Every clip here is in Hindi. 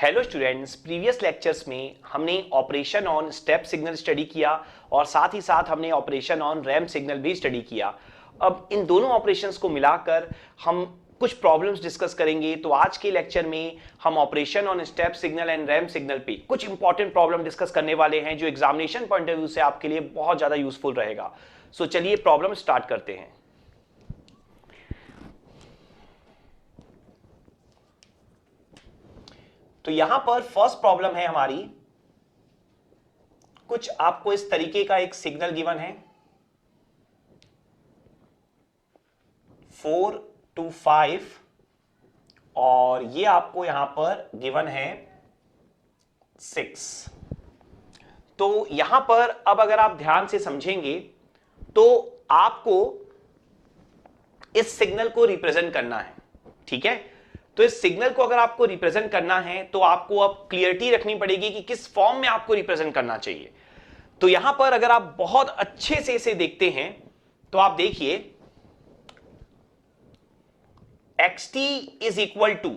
हेलो स्टूडेंट्स, प्रीवियस लेक्चर्स में हमने operation on step signal study किया और साथ ही साथ हमने ऑपरेशन ऑन रैंप सिग्नल भी स्टडी किया। अब इन दोनों ऑपरेशंस को मिलाकर हम कुछ प्रॉब्लम्स डिस्कस करेंगे। तो आज के लेक्चर में हम operation on step signal and ramp signal पे कुछ इंपॉर्टेंट प्रॉब्लम डिस्कस करने वाले हैं जो एग्जामिनेशन पॉइंट ऑफ व्यू से आपके लिए बहुत ज्यादा यूजफुल रहेगा। सो चलिए प्रॉब्लम स्टार्ट करते हैं। तो यहां पर फर्स्ट प्रॉब्लम है हमारी, कुछ आपको इस तरीके का एक सिग्नल गिवन है 4 to 5 और ये आपको यहां पर गिवन है 6। तो यहां पर अब अगर आप ध्यान से समझेंगे तो आपको इस सिग्नल को रिप्रेजेंट करना है, ठीक है। तो इस सिग्नल को अगर आपको रिप्रेजेंट करना है तो आपको अब क्लियरिटी रखनी पड़ेगी कि किस फॉर्म में आपको रिप्रेजेंट करना चाहिए। तो यहां पर अगर आप बहुत अच्छे से इसे देखते हैं तो आप देखिए xt इज इक्वल टू,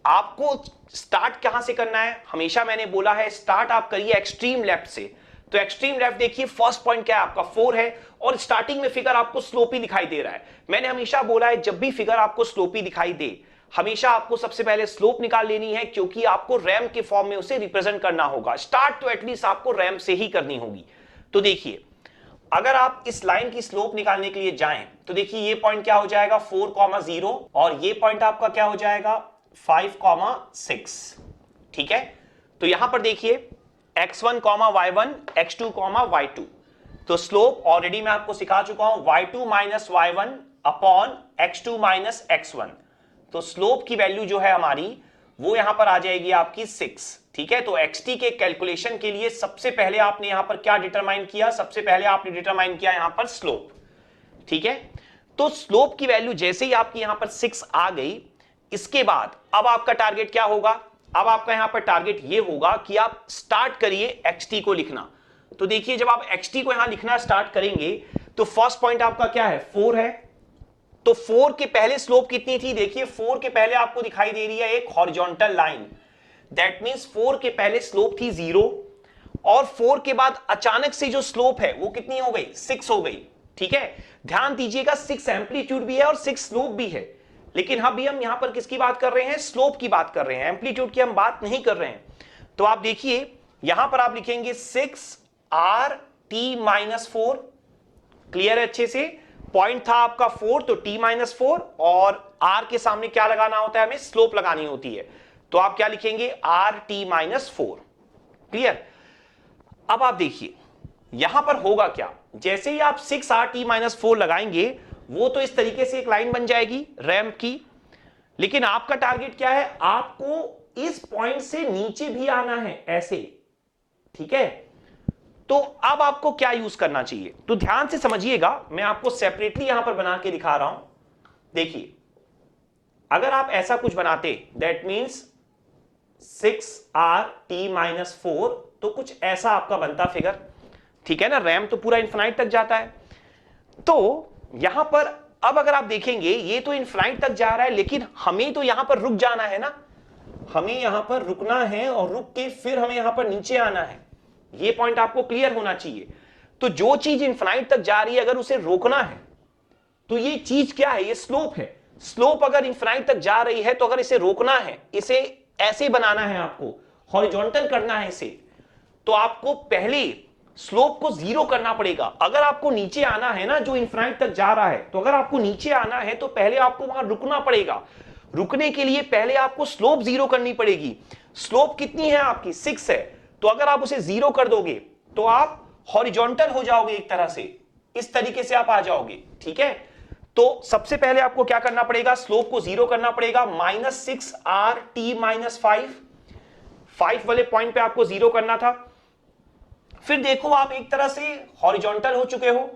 आपको स्टार्ट कहां से करना है, हमेशा मैंने बोला है स्टार्ट आप करिए एक्सट्रीम लेफ्ट से। तो एक्सट्रीम लेफ्ट देखिए फर्स्ट पॉइंट क्या है आपका 4 है और स्टार्टिंग में फिगर आपको स्लोपी दिखाई दे रहा है। मैंने हमेशा बोला है जब भी फिगर आपको स्लोपी दिखाई दे हमेशा आपको सबसे पहले स्लोप निकाल लेनी है, क्योंकि आपको रैंप के फॉर्म में उसे रिप्रेजेंट करना होगा। स्टार्ट तो एटलीस्ट आपको रैंप से ही करनी होगी। तो देखिए अगर आप इस लाइन की स्लोप निकालने के लिए जाएं तो देखिए ये पॉइंट क्या हो जाएगा 4,0 और ये पॉइंट आपका क्या हो जाएगा 5,6, ठीक है। तो यहां पर देखिए x1, y1, x2, y2। तो स्लोप ऑलरेडी मैं आपको सिखा चुका हूं y2 minus y1 upon x2 minus x1। तो स्लोप की वैल्यू जो है हमारी वो यहां पर आ जाएगी आपकी 6, ठीक है। तो xt के कैलकुलेशन के लिए सबसे पहले आपने यहां पर क्या डिटरमाइन किया, सबसे पहले आपने डिटरमाइन किया यहां पर स्लोप, ठीक है। तो स्लोप की वैल्यू जैसे ही आपकी यहां पर 6 आ गई, इसके बाद अब आपका टारगेट क्या होगा, अब आपका यहां पर टारगेट ये होगा कि आप स्टार्ट करिए xt को लिखना। तो देखिए जब आप xt को यहां लिखना स्टार्ट करेंगे तो फर्स्ट पॉइंट आपका क्या है 4 है। तो 4 के पहले स्लोप कितनी थी, देखिए 4 के पहले आपको दिखाई दे रही है एक हॉरिजॉन्टल लाइन, दैट मींस 4 के पहले स्लोप थी 0 और 4 के बाद अचानक से जो स्लोप है वो कितनी हो गई 6 हो गई, ठीक है। ध्यान दीजिएगा 6 एम्पलीट्यूड भी है और 6 स्लोप भी है, लेकिन अभी हम यहां पर किसकी बात कर रहे हैं, स्लोप की बात कर रहे हैं, एम्पलीट्यूड की हम बात नहीं कर रहे हैं। तो आप देखिए यहां पर आप लिखेंगे 6RT-4, क्लियर है अच्छे से। पॉइंट था आपका 4 तो t-4 और r के सामने क्या लगाना होता है, हमें स्लोप लगानी होती है। तो आप क्या लिखेंगे RT-4, क्लियर। अब आप देखिए यहां पर होगा क्या, जैसे ही आप 6RT-4 लगाएंगे वो तो इस तरीके से एक लाइन बन जाएगी रैंप की, लेकिन आपका टारगेट क्या है, आपको इस पॉइंट से नीचे भी आना है ऐसे, ठीक है। तो अब आपको क्या यूज करना चाहिए, तो ध्यान से समझिएगा, मैं आपको सेपरेटली यहां पर बना के दिखा रहा हूं। देखिए अगर आप ऐसा कुछ बनाते दैट मींस 6RT-4 तो कुछ ऐसा आपका बनता फिगर, ठीक है ना। रैंप तो पूरा इन्फिनाइट तक जाता है। तो यहां पर अब अगर आप देखेंगे ये तो इन्फिनाइट तक जा रहा है, लेकिन हमें तो यहां पर रुक जाना है ना, हमें यहां पर रुकना है और रुक के फिर हमें यहां पर नीचे आना है। ये पॉइंट आपको क्लियर होना चाहिए। तो जो चीज इन्फिनाइट तक जा रही है अगर उसे रोकना है तो ये चीज क्या है, ये स्लोप है। स्लोप अगर इन्फिनाइट तक जा रही है तो अगर इसे रोकना है, इसे ऐसे बनाना है, आपको हॉरिजॉन्टल करना है इसे, तो आपको पहले स्लोप को 0 करना पड़ेगा। अगर आपको नीचे आना है ना, जो इन्फिनाइट तक जा रहा है, तो अगर आपको नीचे आना है तो पहले आपको वहां रुकना पड़ेगा। रुकने के लिए पहले आपको स्लोप 0 करनी पड़ेगी। स्लोप कितनी है आपकी 6 है, तो अगर आप उसे 0 कर दोगे तो आप हॉरिजॉन्टल हो जाओगे, एक तरह से इस तरीके से आप आ जाओगे, ठीक है। तो सबसे पहले आपको क्या करना पड़ेगा, स्लोप को 0 करना पड़ेगा, -6RT-5 वाले पॉइंट पे आपको 0 करना था। फिर देखो आप एक तरह से हॉरिजॉन्टल हो चुके हो।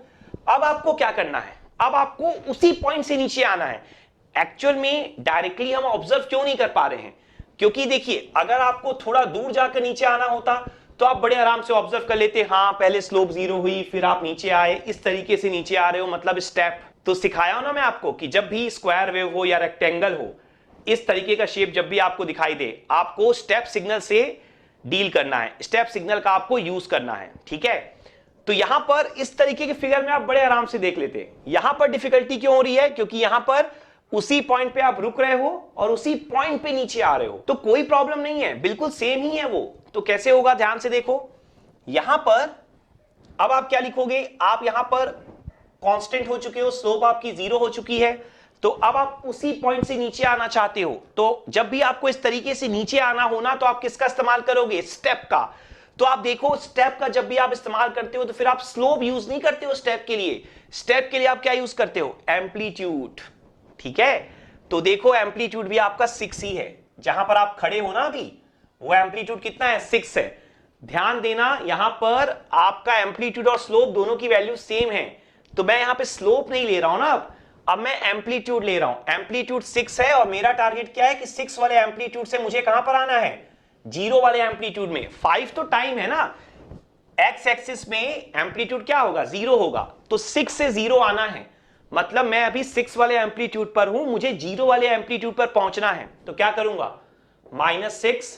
अब आपको क्या करना है, अब आपको उसी पॉइंट से नीचे आना है। एक्चुअल में डायरेक्टली हम ऑब्जर्व क्यों नहीं कर पा रहे हैं, क्योंकि देखिए अगर आपको थोड़ा दूर जाकर नीचे आना होता तो आप बड़े आराम से ऑब्जर्व कर लेते, हाँ पहले स्लोप 0 हुई फिर आप नीचे आए, इस तरीके से नीचे आ रहे हो, मतलब स्टेप। तो सिखाया हो ना मैं आपको कि जब भी स्क्वायर वेव हो या रेक्टेंगल हो, इस तरीके का शेप जब भी आपको दिखाई दे, आपको स्टेप सिग्नल से डील करना है, स्टेप सिग्नल का आपको यूज करना है, ठीक है। तो यहां पर इस तरीके के फिगर में आप बड़े आराम से देख लेते हैं। यहां पर डिफिकल्टी क्यों हो रही है? क्योंकि यहां पर उसी पॉइंट पे आप रुक रहे हो और उसी पॉइंट पे नीचे आ रहे हो, तो कोई प्रॉब्लम नहीं है, बिल्कुल सेम ही है वो। तो कैसे होगा, ध्यान से देखो। यहां पर अब आप क्या लिखोगे, आप यहां पर कांस्टेंट हो चुके हो, स्लोप आपकी 0 हो चुकी है, तो अब आप उसी पॉइंट से नीचे आना चाहते हो। तो जब भी आपको इस तरीके से नीचे आना हो ना, तो आप किसका इस्तेमाल करोगे? स्टेप का। तो आप देखो, स्टेप का जब भी आप इस्तेमाल करते हो तो फिर आप स्लोप यूज नहीं करते हो स्टेप के लिए। स्टेप के लिए आप क्या यूज करते हो? एम्पलीट्यूड, ठीक है। तो देखो एम्पलीट्यूड भी आपका 6 ही है, जहां पर आप खड़े हो ना अभी, वो एम्पलीट्यूड कितना है? 6 है। ध्यान देना, यहां पर आपका एम्पलीट्यूड और स्लोप दोनों की वैल्यू सेम है, तो मैं यहां पे स्लोप नहीं ले रहा हूं ना, अब मैं एम्पलीट्यूड ले रहा हूं। एम्पलीट्यूड 6 है और मेरा टारगेट क्या है कि 6 वाले एम्पलीट्यूड से मुझे कहां पर आना है? 0 वाले एम्पलीट्यूड में। 5 तो टाइम है ना, एक्स एक्सिस में एम्पलीट्यूड क्या होगा? 0 होगा, तो 6 से 0 आना है, मतलब मैं अभी 6 वाले एम्पलीट्यूड पर हूं, मुझे 0 वाले एम्पलीट्यूड पर पहुंचना है। तो क्या करूंगा? -6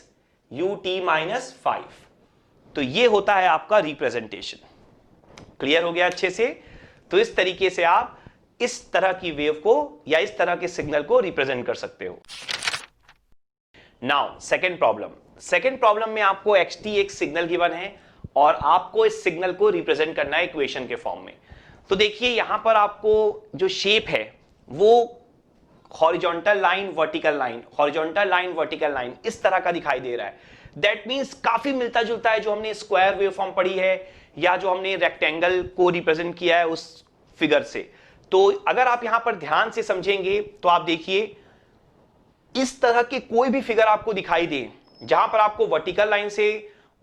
ut -5। तो ये होता है आपका रिप्रेजेंटेशन। क्लियर हो गया अच्छे से? तो इस तरीके से आप इस तरह की वेव को या इस तरह के सिग्नल को रिप्रेजेंट कर सकते हो। नाउ सेकेंड प्रॉब्लम में आपको xt एक सिग्नल गिवन है और आपको इस सिग्नल को रिप्रेजेंट करना है इक्वेशन के फॉर्म में। तो देखिए यहां पर आपको जो शेप है वो horizontal line vertical line, horizontal line vertical line इस तरह का दिखाई दे रहा है। दैट मींस काफी मिलता जुलता है जो हमने स्क्वायर वेवफॉर्म पढ़ी है या जो हमने रेक्टेंगल को रिप्रेजेंट किया है उस फिगर से। तो अगर आप यहां पर ध्यान से समझेंगे तो आप देखिए इस तरह के कोई भी फिगर आपको दिखाई दे जहां पर आपको वर्टिकल लाइन से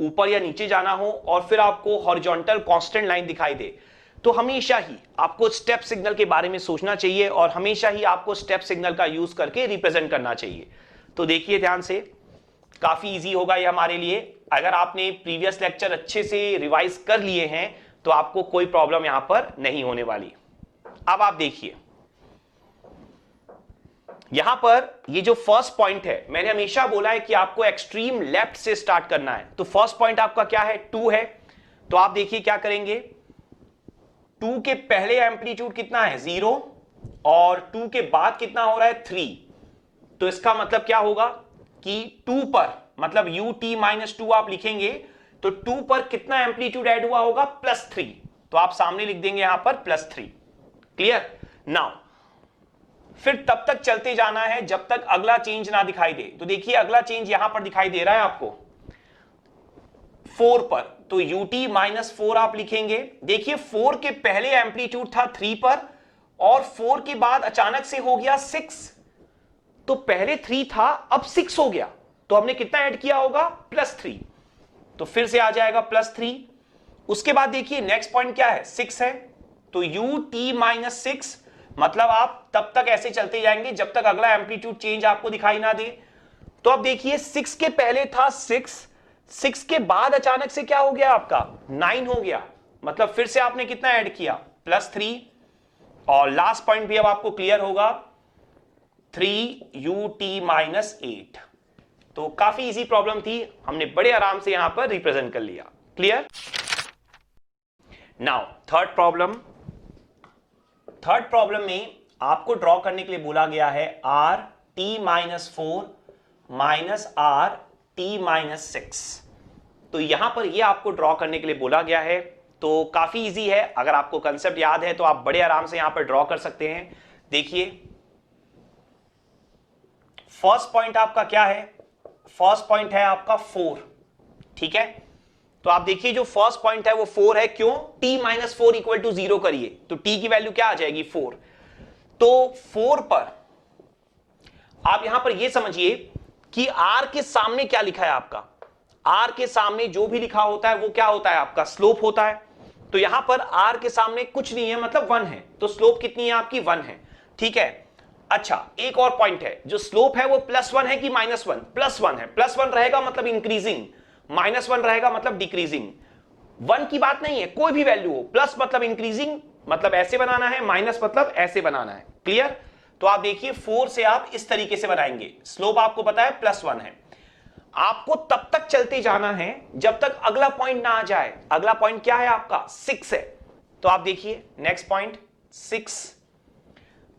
ऊपर या नीचे जाना हो और फिर आपको हॉरिजॉन्टल कांस्टेंट लाइन दिखाई दे, तो हमेशा ही आपको स्टेप सिग्नल के बारे में सोचना चाहिए और हमेशा ही आपको स्टेप सिग्नल का यूज करके रिप्रेजेंट करना चाहिए। तो देखिए ध्यान से, काफी इजी होगा ये हमारे लिए। अगर आपने प्रीवियस लेक्चर अच्छे से रिवाइज कर लिए हैं तो आपको कोई प्रॉब्लम यहां पर नहीं होने वाली। अब आप देखिए यहां पर ये जो फर्स्ट पॉइंट है, मैंने हमेशा बोला है कि आपको एक्सट्रीम लेफ्ट से स्टार्ट करना है। तो फर्स्ट पॉइंट आपका क्या है? 2 है। तो आप देखिए क्या करेंगे, 2 के पहले एम्पलीट्यूड कितना है? 0, और 2 के बाद कितना हो रहा है? 3। तो इसका मतलब क्या होगा कि 2 पर, मतलब ut -2 आप लिखेंगे तो 2 पर कितना एम्पलीट्यूड ऐड हुआ होगा? +3। तो आप सामने लिख देंगे यहां पर +3। क्लियर? नाउ फिर तब तक चलते जाना है जब तक अगला चेंज ना दिखाई दे। तो देखिए अगला चेंज यहां पर दिखाई दे रहा है आपको 4 पर, तो ut -4 आप लिखेंगे। देखिए 4 के पहले एम्पलीट्यूड था 3 पर और 4 के बाद अचानक से हो गया 6। तो पहले 3 था, अब 6 हो गया, तो हमने कितना ऐड किया होगा? +3। तो फिर से आ जाएगा +3। उसके बाद देखिए नेक्स्ट पॉइंट क्या है? 6 है, तो ut -6, मतलब आप तब तक ऐसे चलते जाएंगे जब तक अगला एम्पलीट्यूड चेंज आपको दिखाई ना दे। तो अब देखिए 6 के पहले था 6 के बाद अचानक से क्या हो गया आपका? 9 हो गया, मतलब फिर से आपने कितना ऐड किया? +3। और लास्ट पॉइंट भी अब आपको क्लियर होगा, 3 ut -8। तो काफी इजी प्रॉब्लम थी, हमने बड़े आराम से यहां पर रिप्रेजेंट कर लिया। क्लियर? नाउ थर्ड प्रॉब्लम में आपको ड्रॉ करने के लिए बोला गया है rt -4 rt -6। तो यहां पर यह आपको ड्रॉ करने के लिए बोला गया है। तो काफी इजी है, अगर आपको कंसेप्ट याद है तो आप बड़े आराम से यहां पर ड्रॉ कर सकते हैं। देखिए फर्स्ट पॉइंट आपका क्या है? फर्स्ट पॉइंट है आपका 4, ठीक है। तो आप देखिए जो फर्स्ट पॉइंट है वो 4 है, क्यों? t -4 = 0 करिए तो t की वैल्यू क्या आ जाएगी? 4। तो 4 पर आप यहां पर यह समझिए कि r के सामने क्या लिखा है आपका? r के सामने जो भी लिखा होता है वो क्या होता है आपका? स्लोप होता है। तो यहां पर r के सामने कुछ नहीं है, मतलब 1 है, तो स्लोप कितनी है आपकी? 1 है, ठीक है। अच्छा एक और पॉइंट है, जो स्लोप है वो +1 है कि -1? +1 है। +1 रहेगा मतलब इंक्रीजिंग, -1 रहेगा मतलब डिक्रीजिंग। 1 की बात नहीं है, कोई भी वैल्यू हो, प्लस मतलब इंक्रीजिंग, मतलब ऐसे बनाना है, माइनस मतलब ऐसे बनाना है। क्लियर? तो आप देखिए 4 से आप इस तरीके से बनाएंगे, स्लोप आपको पता है +1 है। आपको तब तक चलते जाना है जब तक अगला पॉइंट ना आ जाए। अगला पॉइंट क्या है आपका 6 है। तो आप देखिए नेक्स्ट पॉइंट 6,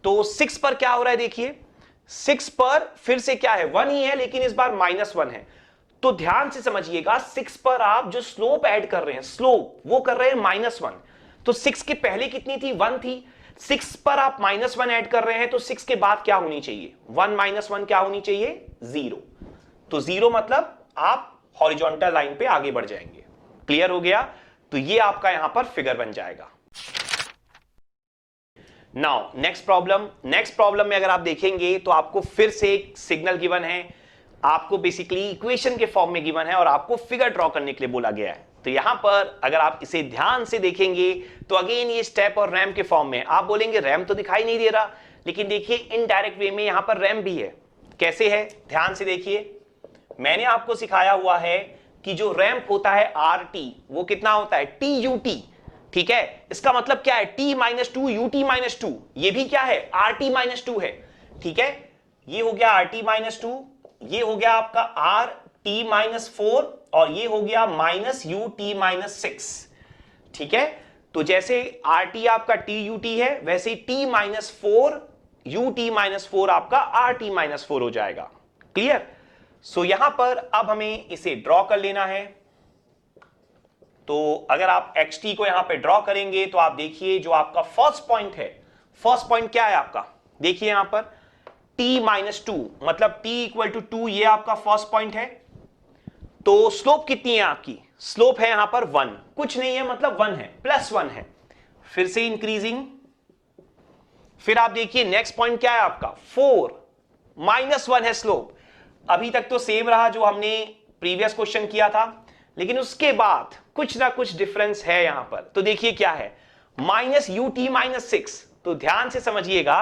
तो 6 पर क्या हो रहा है, देखिए 6 पर फिर से क्या है 1 ही है, लेकिन इस बार -1 है। तो ध्यान से समझिएगा 6 पर आप जो स्लोप ऐड कर रहे हैं, स्लोप वो कर रहे हैं -1। तो 6 के पहले कितनी थी 1 थी, 6 पर आप -1 ऐड कर रहे हैं, तो 6 के बाद क्या होनी चाहिए 1 - 1 क्या होनी चाहिए 0। तो 0 मतलब आप हॉरिजॉन्टल लाइन पे आगे बढ़ जाएंगे। क्लियर हो गया। तो ये आपका यहां पर फिगर बन जाएगा। नाउ नेक्स्ट प्रॉब्लम में अगर आप देखेंगे तो आपको फिर से एक सिग्नल गिवन है, आपको बेसिकली इक्वेशन के फॉर्म में गिवन है और आपको फिगर ड्रॉ करने के लिए बोला गया है। तो यहां पर अगर आप इसे ध्यान से देखेंगे तो अगेन ये स्टेप और रैम के फॉर्म में। आप बोलेंगे रैम तो दिखाई नहीं दे रहा, लेकिन देखिए इनडायरेक्ट वे में यहां पर रैम भी है। कैसे है ध्यान से देखिए, मैंने आपको सिखाया हुआ है कि जो रैंप होता है RT वो कितना होता है TUT। ठीक है, इसका मतलब क्या है T - 2 UT - 2, ये भी क्या है RT - 2 है। ठीक है, ये हो गया RT - 2, ये हो गया आपका RT - 4 और ये हो गया -UT - 6। ठीक है, तो जैसे RT आपका TUT है वैसे T - 4 UT - 4 आपका RT - 4 हो जाएगा। क्लियर। सो यहां पर अब हमें इसे ड्रॉ कर लेना है। तो अगर आप xt को यहां पे ड्रॉ करेंगे तो आप देखिए जो आपका फर्स्ट पॉइंट है, फर्स्ट पॉइंट क्या है आपका, देखिए यहां पर t - 2 मतलब t = 2, ये आपका फर्स्ट पॉइंट है। तो स्लोप कितनी है आपकी, स्लोप है यहां पर 1, कुछ नहीं है मतलब 1 है, +1 है, फिर से इंक्रीजिंग। फिर आप देखिए नेक्स्ट पॉइंट क्या है आपका 4, -1 है स्लोप। अभी तक तो सेम रहा जो हमने प्रीवियस क्वेश्चन किया था, लेकिन उसके बाद कुछ ना कुछ डिफरेंस है यहां पर। तो देखिए क्या है -UT - 6। तो ध्यान से समझिएगा,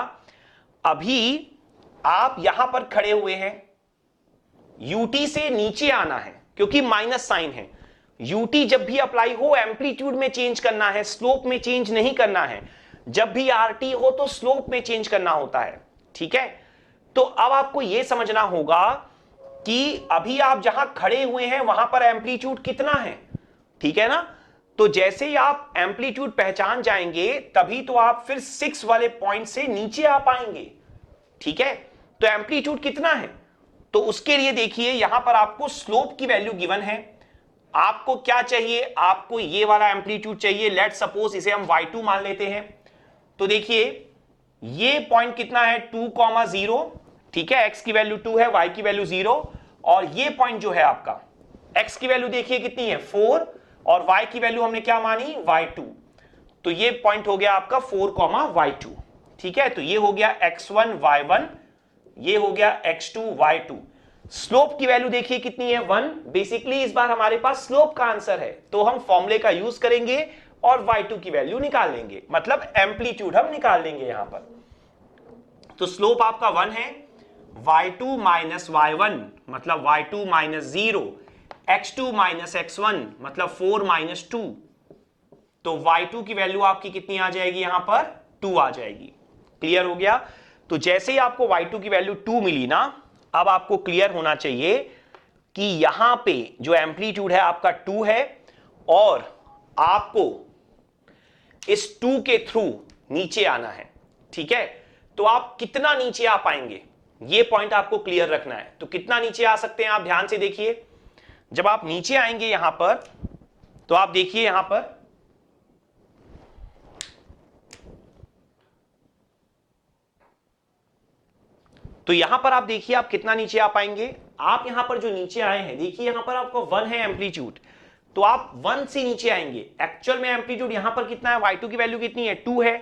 अभी आप यहां पर खड़े हुए हैं, UT से नीचे आना है क्योंकि माइनस साइन है। UT जब भी अप्लाई हो एम्पलीट्यूड में चेंज करना है, स्लोप में चेंज नहीं करना है। जब भी RT हो तो स्लोप में चेंज करना होता है। ठीक है, तो अब आपको यह समझना होगा कि अभी आप जहां खड़े हुए हैं वहां पर एम्पलीट्यूड कितना है। ठीक है ना, तो जैसे ही आप एम्पलीट्यूड पहचान जाएंगे तभी तो आप फिर 6 वाले पॉइंट से नीचे आ पाएंगे। ठीक है, तो एम्पलीट्यूड कितना है, तो उसके लिए देखिए यहां पर आपको स्लोप की वैल्यू गिवन है। आपको क्या चाहिए, आपको ये वाला एम्पलीट्यूड चाहिए। लेट सपोज इसे हम y2 मान लेते हैं। तो देखिए ये पॉइंट कितना है 2,0। ठीक है, x की वैल्यू 2 है, y की वैल्यू 0, और ये पॉइंट जो है आपका x की वैल्यू देखिए कितनी है 4 और y की वैल्यू हमने क्या मानी y2। तो ये पॉइंट हो गया आपका 4,y2। ठीक है, तो ये हो गया x1 y1, ये हो गया x2 y2। स्लोप की वैल्यू देखिए कितनी है 1। बेसिकली इस बार हमारे पास स्लोप का आंसर है, तो हम फॉर्मूले का यूज करेंगे और y2 की वैल्यू निकाल लेंगे, मतलब एम्पलीट्यूड हम निकाल लेंगे यहां पर। तो स्लोप आपका 1 है, y2 - y1 मतलब y2 - 0, x2 - x1 मतलब 4 - 2। तो y2 की वैल्यू आपकी कितनी आ जाएगी यहां पर 2 आ जाएगी। क्लियर हो गया। तो जैसे ही आपको y2 की वैल्यू 2 मिली ना, अब आपको क्लियर होना चाहिए कि यहां पे जो एम्पलीट्यूड है आपका 2 है और आपको इस 2 के थ्रू नीचे आना है। ठीक है, तो आप कितना नीचे आ पाएंगे ये पॉइंट आपको क्लियर रखना है। तो कितना नीचे आ सकते हैं आप ध्यान से देखिए। जब आप नीचे आएंगे यहां पर तो आप देखिए यहां पर तो यहां पर आप देखिए आप कितना नीचे आ पाएंगे। आप यहां पर जो नीचे आए हैं देखिए यहां पर आपको 1 है एम्पलीट्यूड, तो आप 1 से नीचे आएंगे। एक्चुअल में एम्पलीट्यूड यहां पर कितना है, y2 की वैल्यू कितनी है 2 है,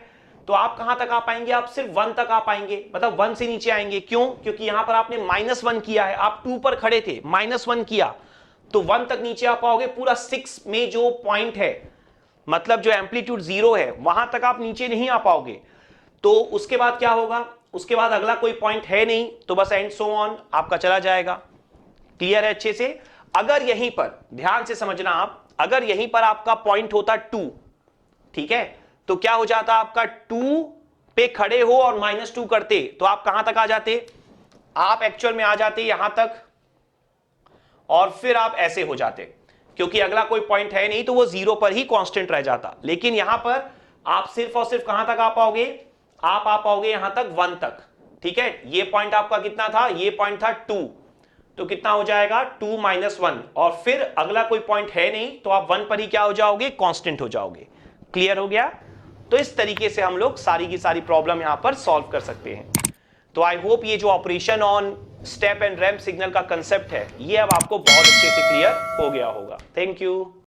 तो आप कहां तक आ पाएंगे, आप सिर्फ 1 तक आ पाएंगे, मतलब 1 से नीचे आएंगे। क्यों, क्योंकि यहां पर आपने -1 किया है, आप 2 पर खड़े थे, -1 किया तो 1 तक नीचे आ पाओगे। पूरा 6 में जो पॉइंट है मतलब जो एम्पलीट्यूड 0 है वहां तक आप नीचे नहीं आ पाओगे। तो उसके बाद क्या होगा, उसके बाद अगला कोई पॉइंट है नहीं, तो बस एंड सो ऑन आपका चला जाएगा। क्लियर है अच्छे से। अगर यहीं पर ध्यान से समझना आप, अगर यहीं पर आपका पॉइंट होता 2, ठीक है, तो क्या हो जाता आपका 2 पे खड़े हो और -2 करते तो आप कहां तक आ जाते, आप एक्चुअल में आ जाते यहां तक और फिर आप ऐसे हो जाते, क्योंकि अगला कोई पॉइंट है नहीं तो वो 0 पर ही कांस्टेंट रह जाता। लेकिन यहां पर आप सिर्फ और सिर्फ कहां तक आ पाओगे, आप आ पाओगे यहां तक 1 तक। ठीक है, ये पॉइंट आपका कितना था, ये पॉइंट था 2, तो कितना हो जाएगा 2 - 1, और फिर अगला कोई पॉइंट है नहीं तो आप 1 पर ही क्या हो जाओगे, कांस्टेंट हो जाओगे। क्लियर हो गया। तो इस तरीके से हम लोग सारी की सारी प्रॉब्लम यहां पर सॉल्व कर सकते हैं। तो आई होप ये जो operation on step and ramp signal का कंसेप्ट है ये अब आपको बहुत अच्छे से क्लियर हो गया होगा। Thank you.